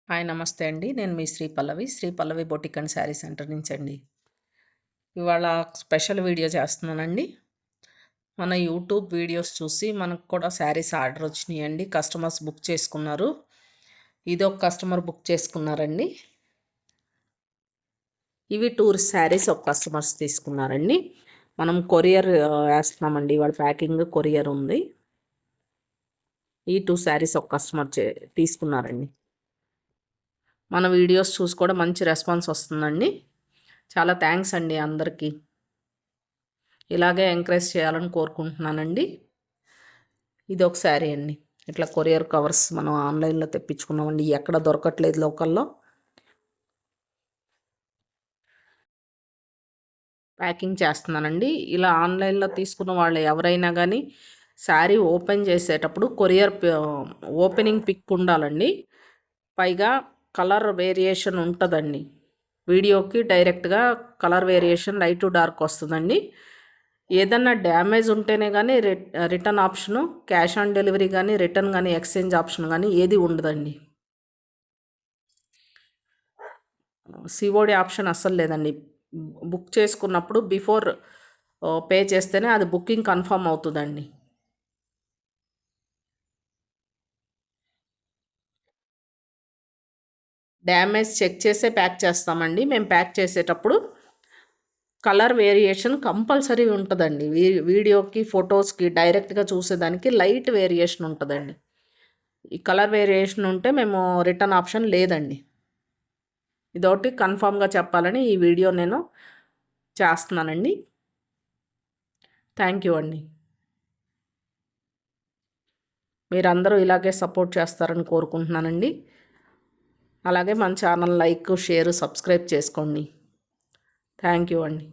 Hi నమస్తే అండి. నేను మీ శ్రీ పల్లవి బొటిక్ అండ్ శారీ సెంటర్ నుంచి అండి. ఇవాళ స్పెషల్ వీడియో చేస్తున్నానండి. మన యూట్యూబ్ వీడియోస్ చూసి మనకు కూడా శారీస్ ఆర్డర్ వచ్చినాయండి. కస్టమర్స్ బుక్ చేసుకున్నారు. ఇదొక కస్టమర్ బుక్ చేసుకున్నారండి. ఇవి టూరిస్ట్ శారీస్ ఒక కస్టమర్స్ తీసుకున్నారండి. మనం కొరియర్ వేస్తున్నామండి. ఇవాళ ప్యాకింగ్ కొరియర్ ఉంది. ఈ 2 శారీస్ ఒక కస్టమర్ తీసుకున్నారండి. మన వీడియోస్ చూసి కూడా మంచి రెస్పాన్స్ వస్తుందండి. చాలా థ్యాంక్స్ అండి అందరికీ. ఇలాగే ఎంకరేజ్ చేయాలని కోరుకుంటున్నానండి. ఇది ఒక శారీ అండి. ఇట్లా కొరియర్ కవర్స్ మనం ఆన్లైన్లో తెప్పించుకున్నామండి. ఎక్కడ దొరకట్లేదు లోకల్లో. ప్యాకింగ్ చేస్తున్నానండి. ఇలా ఆన్లైన్లో తీసుకున్న వాళ్ళు ఎవరైనా కానీ శారీ ఓపెన్ చేసేటప్పుడు కొరియర్ ఓపెనింగ్ పిక్ ఉండాలండి. పైగా కలర్ వేరియేషన్ ఉంటుందండి. వీడియోకి డైరెక్ట్గా colour variation light to dark వస్తుందండి. ఏదన్నా డ్యామేజ్ ఉంటేనే కానీ return option, cash on delivery కానీ, రిటర్న్ కానీ, ఎక్స్చేంజ్ ఆప్షన్ కానీ ఏది ఉండదండి. సిఓడి ఆప్షన్ అస్సలు లేదండి. బుక్ చేసుకున్నప్పుడు బిఫోర్ పే చేస్తేనే అది బుకింగ్ కన్ఫర్మ్ అవుతుందండి. డ్యామేజ్ చెక్ చేసే ప్యాక్ చేస్తామండి. మేము ప్యాక్ చేసేటప్పుడు కలర్ వేరియేషన్ కంపల్సరీ ఉంటుందండి. వీడియోకి ఫొటోస్కి డైరెక్ట్గా చూసేదానికి లైట్ వేరియేషన్ ఉంటుందండి. ఈ కలర్ వేరియేషన్ ఉంటే మేము రిటర్న్ ఆప్షన్ లేదండి. ఇదొకటి కన్ఫామ్గా చెప్పాలని ఈ వీడియో నేను చేస్తున్నానండి. థ్యాంక్ యూ అండి. మీరందరూ ఇలాగే సపోర్ట్ చేస్తారని కోరుకుంటున్నానండి. అలాగే మన ఛానల్ లైక్, షేర్, సబ్స్క్రైబ్ చేసుకోండి. థ్యాంక్ యూ అండి.